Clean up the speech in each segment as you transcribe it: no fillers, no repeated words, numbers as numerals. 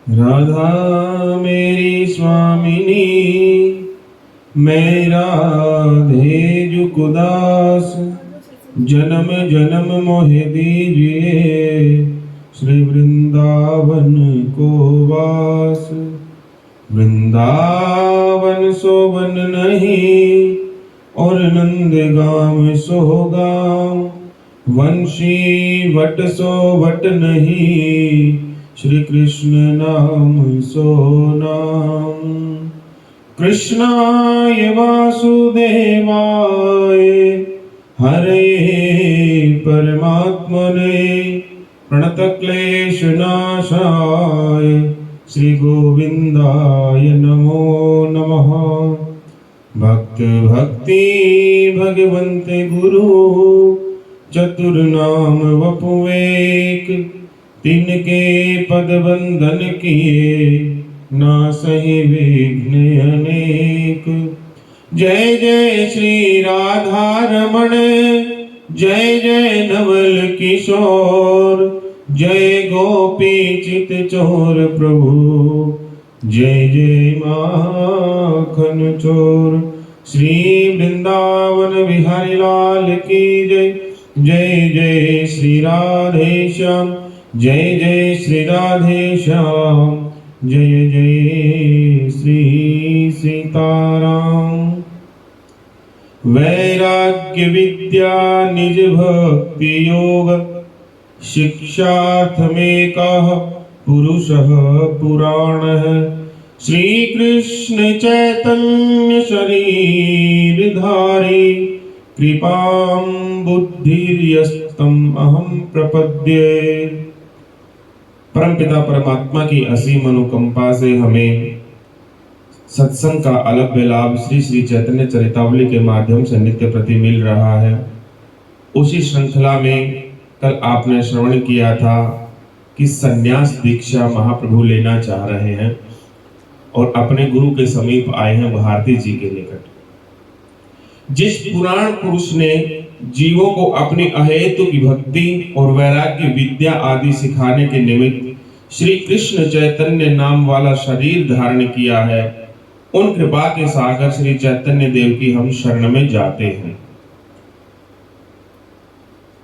राधा मेरी स्वामिनी, मैं राधे जुकुदास। जन्म जन्म मोहे दीजिए, श्री वृंदावन को वास। वृंदावन सोवन नहीं, और नंदगाम सो गाम। वंशी वट सो वट नहीं, श्री कृष्ण नाम सो नाम। कृष्णाय वासुदेवाय, हरे परमात्मने, प्रणतक्लेश नाशाय, श्री गोविंदाय नमो नमः। भक्त भक्ति भगवन्ते गुरु, चतुर्नाम वपुवेक। तिनके पद बंधन किए, नासहि विघ्न अनेक। जय जय श्री राधा रमण, जय जय नवल किशोर। जय गोपी चित चोर प्रभु, जय जय माखन चोर। श्री वृंदावन बिहारी लाल की जय। जय जय श्री राधे श्याम, जय जय श्री राधे श्याम। जय जय श्री सीताराम। वैराग्य विद्या निज भक्ति योग, शिक्षार्थमेकः पुरुषः पुराणः। श्री कृष्ण चैतन्य शरीरधारी, कृपां बुद्धिर्यस्तम् अहं प्रपद्ये। परमपिता परमात्मा की असीम अनुकंपा से हमें सत्संग का अलग लाभ श्री श्री चैतन्य चरितावली के माध्यम से नित्य प्रति मिल रहा है। उसी श्रृंखला में कल आपने श्रवण किया था कि संन्यास दीक्षा महाप्रभु लेना चाह रहे हैं और अपने गुरु के समीप आए हैं भारती जी के निकट। जिस पुराण पुरुष ने जीवों को अपनी अहेतु की भक्ति और वैराग्य विद्या आदि सिखाने के निमित्त श्री कृष्ण चैतन्य नाम वाला शरीर धारण किया है, उन कृपा के सागर श्री चैतन्य देव की हम शरण में जाते हैं।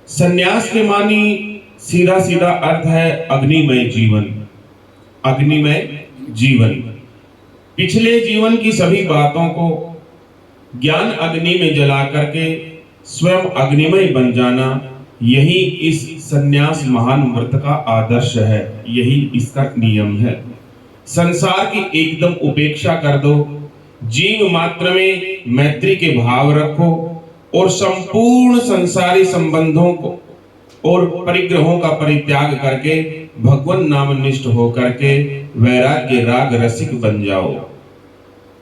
संन्यास के मानी सीधा सीधा अर्थ है अग्निमय जीवन। अग्निमय जीवन, पिछले जीवन की सभी बातों को ज्ञान अग्नि में जला करके स्वयं अग्निमय बन जाना, यही इस संन्यास महान व्रत का आदर्श है, यही इसका नियम है। संसार की एकदम उपेक्षा कर दो, जीव मात्र में मैत्री के भाव रखो और संपूर्ण संसारी संबंधों को और परिग्रहों का परित्याग करके भगवान नाम निष्ठ हो करके वैराग्य राग रसिक बन जाओ।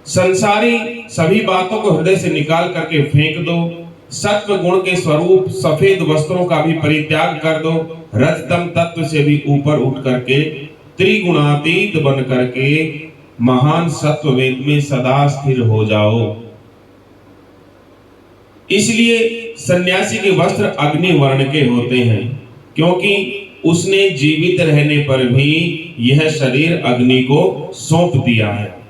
संसारी सभी बातों को हृदय से निकाल करके फेंक दो। सत्व गुण के स्वरूप सफेद वस्त्रों का भी परित्याग कर दो। रजतम तत्व से भी ऊपर उठ करके त्रिगुणातीत बन करके महान सत्व वेद में सदा स्थिर हो जाओ। इसलिए सन्यासी के वस्त्र अग्नि वर्ण के होते हैं, क्योंकि उसने जीवित रहने पर भी यह शरीर अग्नि को सौंप दिया है।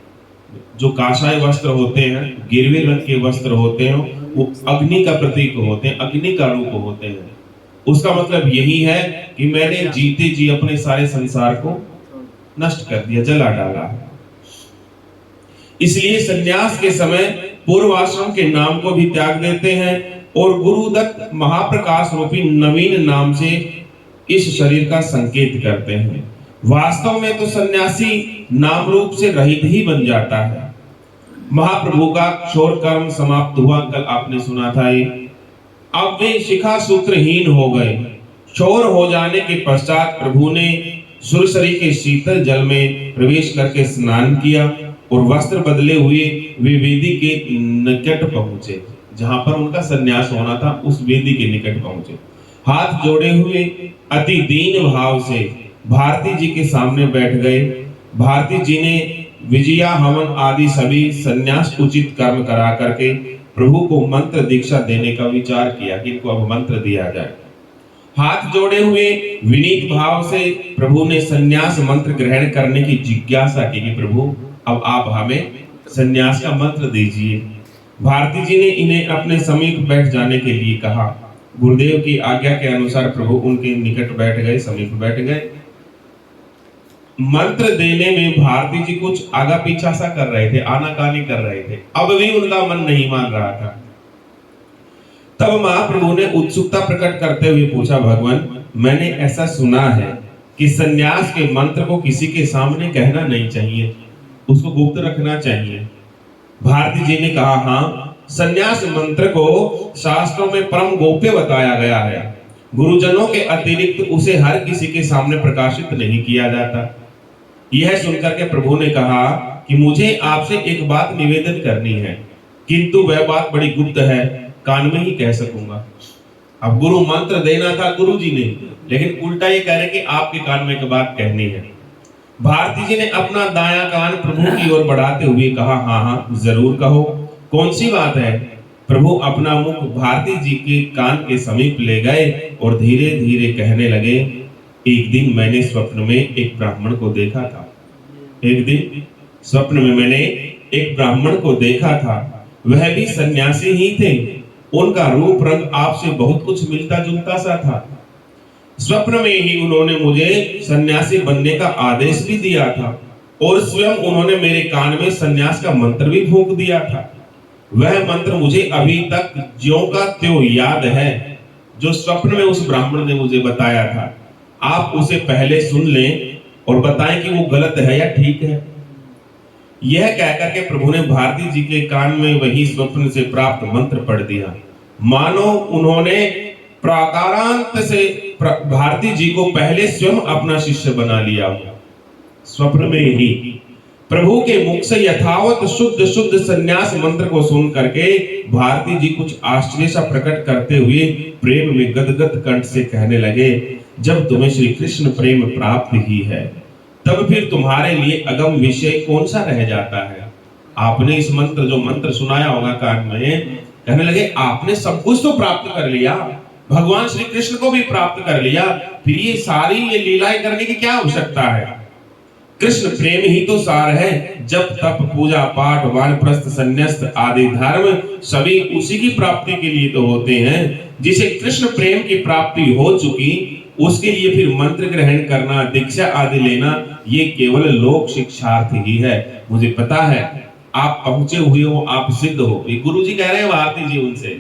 जो काषाय वस्त्र होते हैं, गिरवे रंग के वस्त्र होते हैं, वो अग्नि का प्रतीक होते हैं, अग्नि का रूप होते हैं। उसका मतलब यही है कि मैंने जीते जी अपने सारे संसार को नष्ट कर दिया, जला डाला। इसलिए सन्यास के समय पूर्वाश्रम के नाम को भी त्याग देते हैं और गुरुदत्त महाप्रकाश रूपी नवीन नाम से इस शरीर का संकेत करते हैं। वास्तव में तो सन्यासी नाम रूप से रहित ही बन जाता है। महाप्रभु का क्षोर कर्म समाप्त हुआ, कल आपने सुना था ये। अब वे शिखा सूत्रहीन हो गए। क्षोर हो जाने के पश्चात प्रभु ने सुरसरी के शीतल जल में प्रवेश करके स्नान किया और वस्त्र बदले हुए वे वेदी के निकट पहुंचे। जहां पर उनका सन्यास होना था, उस वेदी के निकट पहुंचे। हाथ जोड़े हुए अति दीन भाव से भारती जी के सामने बैठ गए। भारती जी ने विजया हवन आदि सभी सन्यास उचित कर्म करा करके प्रभु को मंत्र दीक्षा देने का विचार किया कि इनको अब मंत्र दिया जाए। हाथ जोड़े हुए विनीत भाव से प्रभु ने सन्यास मंत्र ग्रहण करने की जिज्ञासा की कि प्रभु अब आप हमें सन्यास का मंत्र दीजिए। भारती जी ने इन्हें अपने समीप बैठ जाने के लिए कहा। गुरुदेव की आज्ञा के अनुसार प्रभु उनके निकट बैठ गए, समीप बैठ गए। मंत्र देने में भारती जी कुछ आगा पीछा सा कर रहे थे, आनाकानी कर रहे थे। अब भी उनका मन नहीं मान रहा था। तब महाप्रभु ने उत्सुकता प्रकट करते हुए पूछा, भगवान मैंने ऐसा सुना है कि सन्यास के मंत्र को किसी के सामने कहना नहीं चाहिए, उसको गुप्त रखना चाहिए। भारती जी ने कहा, हाँ, सन्यास मंत्र को शास्त्रों में परम गोप्य बताया गया है। गुरुजनों के अतिरिक्त उसे हर किसी के सामने प्रकाशित नहीं किया जाता। यह सुनकर के प्रभु ने कहा कि मुझे आपसे एक बात निवेदन करनी है, किंतु वह बात बड़ी गुप्त है, कान में ही कह सकूंगा। अब गुरु मंत्र देना था गुरु जी ने, लेकिन उल्टा ये कह रहे कि आपके कान में एक बात कहनी है। भारती जी ने अपना दायां कान प्रभु की ओर बढ़ाते हुए कहा, हाँ हाँ जरूर कहो, कौन सी बात है। प्रभु अपना मुख भारती जी के कान के समीप ले गए और धीरे धीरे कहने लगे, एक दिन मैंने स्वप्न में एक ब्राह्मण को देखा था। एक दिन स्वप्न में मैंने एक ब्राह्मण को देखा था, वह भी सन्यासी ही थे। उनका रूप रंग आपसे बहुत कुछ मिलता जुलता सा था। स्वप्न में ही उन्होंने मुझे सन्यासी बनने का आदेश भी दिया था और स्वयं उन्होंने मेरे कान में सन्यास का मंत्र भी फूंक दिया था। वह मंत्र मुझे अभी तक ज्यों का त्यों याद है, जो स्वप्न में उस ब्राह्मण ने मुझे बताया था। आप उसे पहले सुन लें और बताएं कि वो गलत है या ठीक है। यह कहकर के प्रभु ने भारती जी के कान में वही स्वप्न से प्राप्त मंत्र पढ़ दिया, मानो उन्होंने प्राकारांत से भारती जी को पहले स्वयं अपना शिष्य बना लिया। स्वप्न में ही प्रभु के मुख से यथावत शुद्ध शुद्ध सन्यास मंत्र को सुन करके भारती जी कुछ आश्चर्य सा प्रकट करते हुए प्रेम में गदगद कंठ से कहने लगे, जब तुम्हें श्री कृष्ण प्रेम प्राप्त ही है, तब फिर तुम्हारे लिए अगम विषय कौन सा रह जाता है। आपने इस मंत्र जो मंत्र सुनाया होगा कान में, कहने लगे आपने सब कुछ तो प्राप्त कर लिया, भगवान श्री कृष्ण को भी प्राप्त कर लिया, फिर ये सारी ये लीलाएं करने की क्या आवश्यकता है। कृष्ण प्रेम ही तो सार है। जब तप पूजा पाठ वानप्रस्थ संन्यास्त आदि धर्म सभी उसी की प्राप्ति के लिए तो होते हैं। जिसे कृष्ण प्रेम की प्राप्ति हो चुकी, उसके लिए फिर मंत्र ग्रहण करना, दीक्षा आदि लेना, ये केवल लोक शिक्षार्थ ही है। मुझे पता है आप पहुंचे हुए हो, आप सिद्ध हो। ये गुरु जी कह रहे हैं भारती जी उनसे,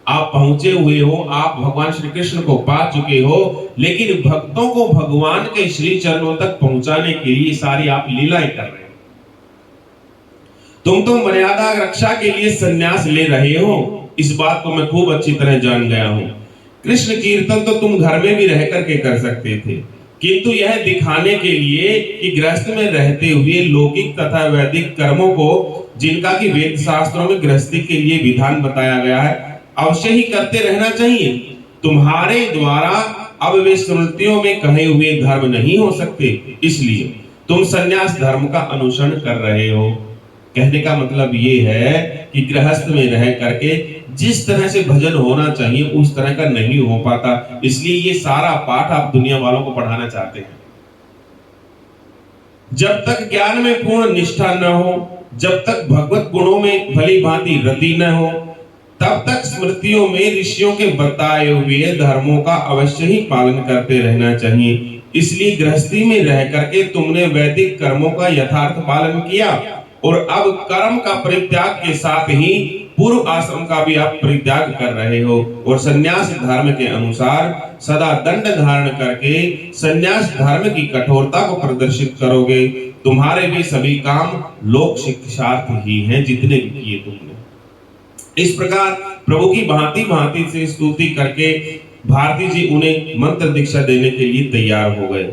आप पहुंचे हुए हो, आप भगवान श्री कृष्ण को पा चुके हो, लेकिन भक्तों को भगवान के श्री चरणों तक पहुंचाने के लिए सारी आप लीलाएं कर रहे हो। तुम तो मर्यादा रक्षा के लिए संन्यास ले रहे हो, इस बात को मैं खूब अच्छी तरह जान गया हूं। कृष्ण कीर्तन तो तुम घर में भी रह करके कर सकते थे, किंतु यह दिखाने के लिए कि गृहस्थ में रहते हुए लौकिक तथा वैदिक कर्मों को, जिनका कि वेद शास्त्रों में गृहस्थी के लिए विधान बताया गया है, अवश्य ही करते रहना चाहिए। तुम्हारे द्वारा अब वे स्मृतियों में कहे हुए धर्म नहीं हो सकते, इसलिए तुम संन्यास धर्म का अनुसरण कर रहे हो। कहने का मतलब ये है कि गृहस्थ में रह करके जिस तरह से भजन होना चाहिए उस तरह का नहीं हो पाता, इसलिए ये सारा पाठ आप दुनिया वालों को पढ़ाना चाहते हैं। जब तक ज्ञान में पूर्ण निष्ठा न हो, जब तक भगवत गुणों में भली भांति रति न हो, तब तक स्मृतियों में ऋषियों के बताए हुए धर्मों का अवश्य ही पालन करते रहना चाहिए। इसलिए गृहस्थी में रह करके तुमने वैदिक कर्मों का यथार्थ पालन किया और अब कर्म का परित्याग के साथ ही पूर्व आश्रम का भी आप परित्याग कर रहे हो और संन्यास धर्म के अनुसार सदा दंड धारण करके संन्यास धर्म की कठोरता को प्रदर्शित करोगे। तुम्हारे भी सभी काम लोक शिक्षार्थ ही हैं, जितने भी किए तुमने। इस प्रकार प्रभु की भांति भांति से स्तुति करके भारती जी उन्हें मंत्र दीक्षा देने के लिए तैयार हो गए।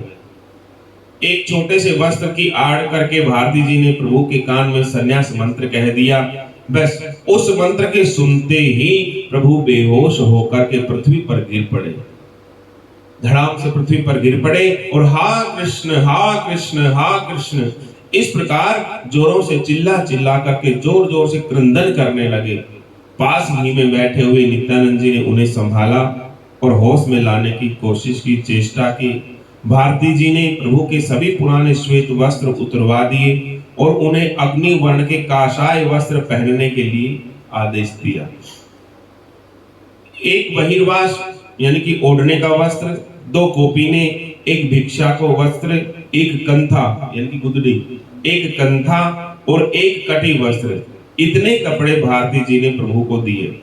एक छोटे से वस्त्र की आड़ करके भारती जी ने प्रभु के कान में संन्यास मंत्र कह दिया। बस उस मंत्र के सुनते ही प्रभु बेहोश होकर के पृथ्वी पर गिर पड़े, धड़ाम से पृथ्वी पर गिर पड़े और हा कृष्ण हा कृष्ण हा कृष्ण इस प्रकार जोरों से चिल्ला चिल्ला करके जोर जोर से क्रंदन करने लगे। पास ही में बैठे हुए नित्यानंद जी ने उन्हें संभाला और होश में लाने की कोशिश की, चेष्टा की। भारती जी ने प्रभु के सभी पुराने श्वेत वस्त्र उतरवा दिए और उन्हें अग्नि वर्ण के काषाय वस्त्र पहनने के लिए आदेश दिया। एक बहिर्वास यानी कि ओढ़ने का वस्त्र, 2 कोपीने, एक भिक्षा को वस्त्र, एक कंथा यानी कि गुदड़ी, एक कंथा और एक कटी वस्त्र, इतने कपड़े भारती जी ने प्रभु को दिए।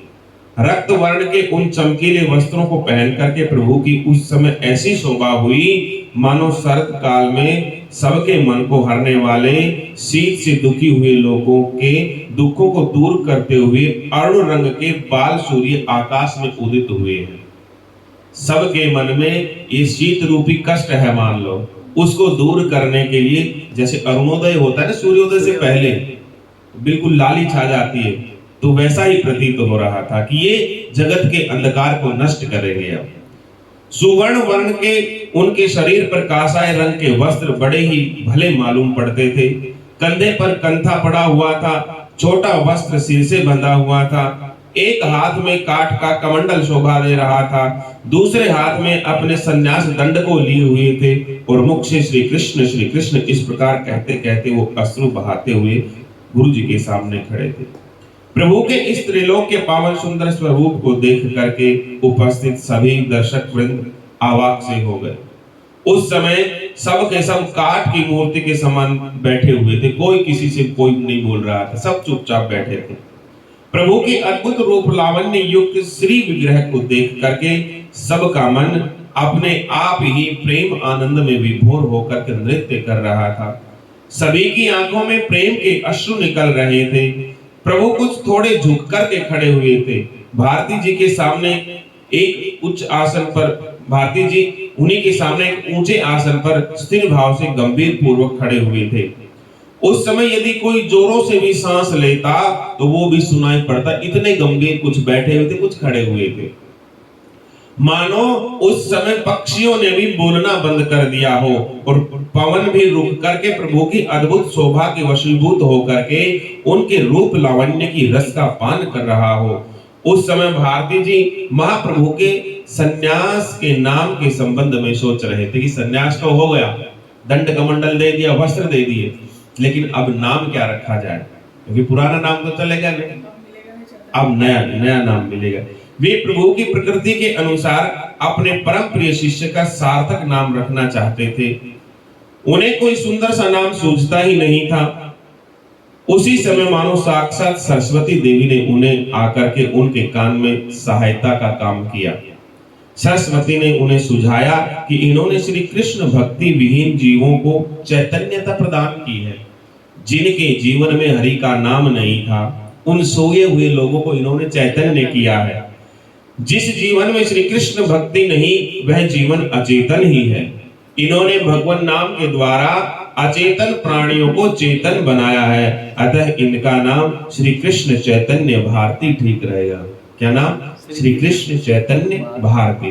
रक्त वर्ण के उन चमकीले वस्त्रों को पहन करके प्रभु की उस समय ऐसी शोभा हुई मानो शरद काल में सबके मन को हरने वाले, शीत से दुखी हुए लोगों के दुखों को दूर करते हुए अरुण रंग के बाल सूर्य आकाश में उदित हुए हैं। सबके मन में ये शीत रूपी कष्ट है, मान लो, उसको दूर करने के लिए जैसे अरुणोदय होता है ना, सूर्योदय से पहले बिल्कुल लाली छा जाती है, तो वैसा ही प्रतीत हो रहा था कि ये जगत के अंधकार को नष्ट करेंगे। अब सुवर्ण वर्ण के उनके शरीर पर कासाय रंग के वस्त्र बड़े ही भले मालूम पड़ते थे। कंधे पर कंथा पड़ा हुआ था, छोटा वस्त्र सिर से बंधा हुआ था। एक हाथ में काठ का कमंडल शोभा दे रहा था, दूसरे हाथ में अपने सन्यास दंड को लिए हुए थे और मुख से श्री कृष्ण इस प्रकार कहते कहते वो अश्रु बहाते हुए गुरु जी के सामने खड़े थे। प्रभु के इस त्रिलोक के पावन सुंदर स्वरूप को देख करके उपस्थित सभी दर्शक वृंद अवाक से हो गए। उस समय सब के सब काठ की मूर्ति के समान बैठे हुए थे, कोई किसी से कोई नहीं बोल रहा था, सब चुपचाप बैठे थे। प्रभु के अद्भुत रूप लावण्य युक्त श्री विग्रह को देख करके सबका मन अपने आप ही प्रेम आनंद में विभोर होकर के नृत्य कर रहा था। सभी की आंखों में प्रेम के अश्रु निकल रहे थे। प्रभु कुछ थोड़े झुक कर के खड़े हुए थे। भारती जी के सामने एक उच्च आसन पर, भारती जी उन्हीं के सामने एक ऊंचे आसन पर स्थिर भाव से गंभीर पूर्वक खड़े हुए थे। उस समय यदि कोई जोरों से भी सांस लेता तो वो भी सुनाई पड़ता, इतने गंभीर कुछ बैठे हुए थे, कुछ खड़े हुए थे। मानो उस समय पक्षियों ने भी बोलना बंद कर दिया हो और पवन भी रुक करके प्रभु की अद्भुत शोभा के वशीभूत होकर के उनके रूप लावण्य की रस का पान कर रहा हो। उस समय भारती जी महाप्रभु के सन्यास के नाम के संबंध में सोच रहे थे कि सन्यास तो हो गया, दंड कमंडल दे दिया, वस्त्र दे दिए, लेकिन अब नाम क्या रखा जाए, क्योंकि पुराना नाम तो चलेगा नहीं, अब नया नाम मिलेगा। वे प्रभु की प्रकृति के अनुसार अपने परम प्रिय शिष्य का सार्थक नाम रखना चाहते थे। उन्हें कोई सुंदर सा नाम सूझता ही नहीं था। उसी समय मानो साक्षात सरस्वती देवी ने उन्हें आकर के उनके कान में सहायता का काम किया। सरस्वती ने उन्हें सुझाया कि इन्होंने श्री कृष्ण भक्ति विहीन जीवों को चैतन्यता प्रदान की है। जिनके जीवन में हरि का नाम नहीं था, उन सोए हुए लोगों को इन्होंने चैतन्य किया है। जिस जीवन में श्री कृष्ण भक्ति नहीं, वह जीवन अचेतन ही है। इन्होंने भगवान नाम के द्वारा अचेतन प्राणियों को चेतन बनाया है, अतः इनका नाम श्री कृष्ण चैतन्य भारती ठीक रहेगा। क्या नाम? श्री कृष्ण चैतन्य भारती।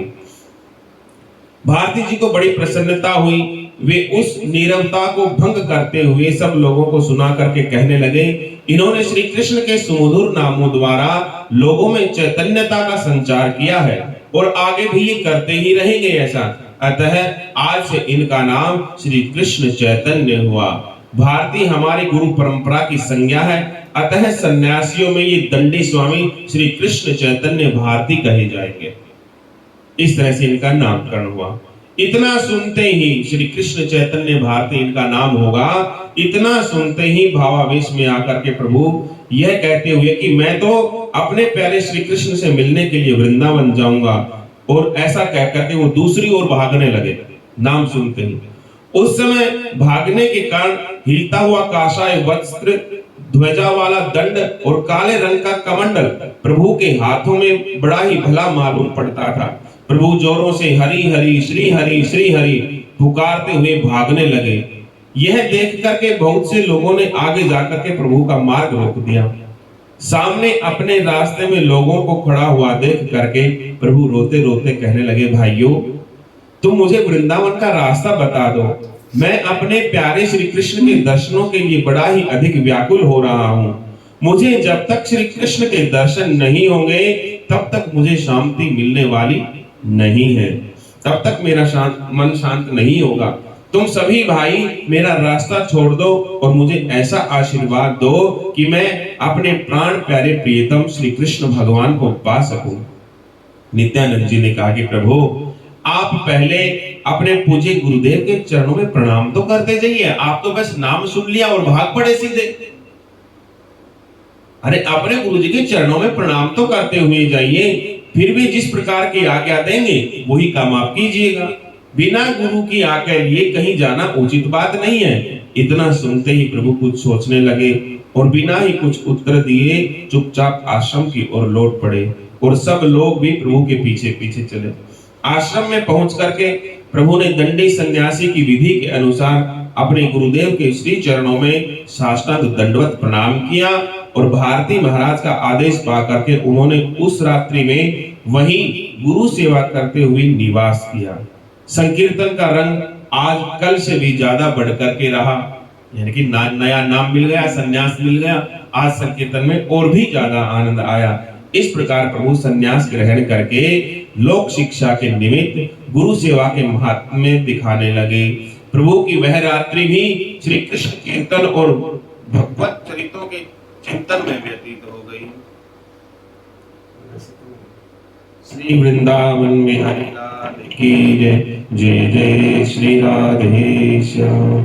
भारती जी को बड़ी प्रसन्नता हुई। वे उस नीरवता को भंग करते हुए सब लोगों को सुना करके कहने लगे, इन्होंने श्री कृष्ण के सुमधुर नामों द्वारा लोगों में चैतन्यता का संचार किया है और आगे भी ये करते ही रहेंगे ऐसा, अतः आज से इनका नाम श्री कृष्ण चैतन्य हुआ। भारती हमारी गुरु परंपरा की संज्ञा है, अतः सन्यासियों में ये दंडी स्वामी श्री कृष्ण चैतन्य भारती कहे जाएंगे। इस तरह से इनका नामकरण हुआ। इतना सुनते ही श्री कृष्ण चैतन्य भारती इनका नाम होगा, इतना सुनते ही भावावेश में आकर के प्रभु यह कहते हुए कि मैं तो अपने प्यारे श्री कृष्ण से मिलने के लिए वृंदावन जाऊंगा, और ऐसा कहकर के वो दूसरी ओर भागने लगे नाम सुनते ही। उस समय भागने के कारण हिलता हुआ काषाय वस्त्र, ध्वजा वाला दंड और काले रंग का कमंडल प्रभु के हाथों में बड़ा ही भला मालूम पड़ता था। प्रभु जोरों से हरि हरि श्री हरि पुकारते हुए भागने लगे। यह देख करके बहुत से लोगों ने आगे जाकर के प्रभु का मार्ग रोक दिया। सामने अपने रास्ते में लोगों को खड़ा हुआ देख करके प्रभु रोते रोते कहने लगे, भाइयों तुम मुझे वृंदावन का रास्ता बता दो, मैं अपने प्यारे श्री कृष्ण के दर्शनों के लिए बड़ा ही अधिक व्याकुल हो रहा हूँ। मुझे जब तक श्री कृष्ण के दर्शन नहीं होंगे तब तक मुझे शांति मिलने वाली नहीं है, तब तक मेरा मन शांत नहीं होगा। तुम सभी भाई मेरा रास्ता छोड़ दो और मुझे ऐसा आशीर्वाद दो कि मैं अपने प्राण प्यारे प्रियतम श्री कृष्ण भगवान को पा सकूं। नित्यानंद जी ने कहा कि प्रभु, आप पहले अपने पूज्य गुरुदेव के चरणों में प्रणाम तो करते जाइए। आप तो बस नाम सुन लिया और भाग पड़े सीधे। अरे अपने गुरु जी के चरणों में प्रणाम तो करते हुए जाइए, फिर भी जिस प्रकार की आज्ञा देंगे वही काम आप कीजिएगा। बिना गुरु की आज्ञा लिए कहीं जाना उचित बात नहीं है। इतना सुनते ही प्रभु कुछ सोचने लगे और बिना ही कुछ उत्तर दिए चुपचाप आश्रम की ओर लौट पड़े और सब लोग भी प्रभु के पीछे पीछे चले। आश्रम में पहुंच करके प्रभु ने दंडी सन्यासी की विधि के अनुसार अपने गुरुदेव के श्री चरणों में साष्टांग दंडवत प्रणाम किया और भारती महाराज का आदेश पा करके उन्होंने उस रात्रि में वहीं गुरु सेवा करते हुए निवास किया। संकीर्तन का रंग आज कल से भी ज्यादा बढ़ करके रहा, यानी कि नया नाम मिल गया, संन्यास मिल गया। आज संकीर्तन में और भी ज्यादा आनंद आया। इस प्रकार प्रभु संन्यास ग्रहण करके लोक शिक्षा के निमित्त गुरु सेवा के महात्म्य दिखाने लगे। प्रभु की वह रात्रि भी श्री कृष्ण कीर्तन और भगवत चरित्रों के चिंतन में व्यतीत हो गई। श्री वृंदावन बिहारी लाल की जय। जय जय श्री राधे श्याम।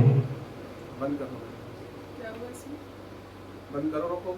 बंद करो, बंद करो, रोको।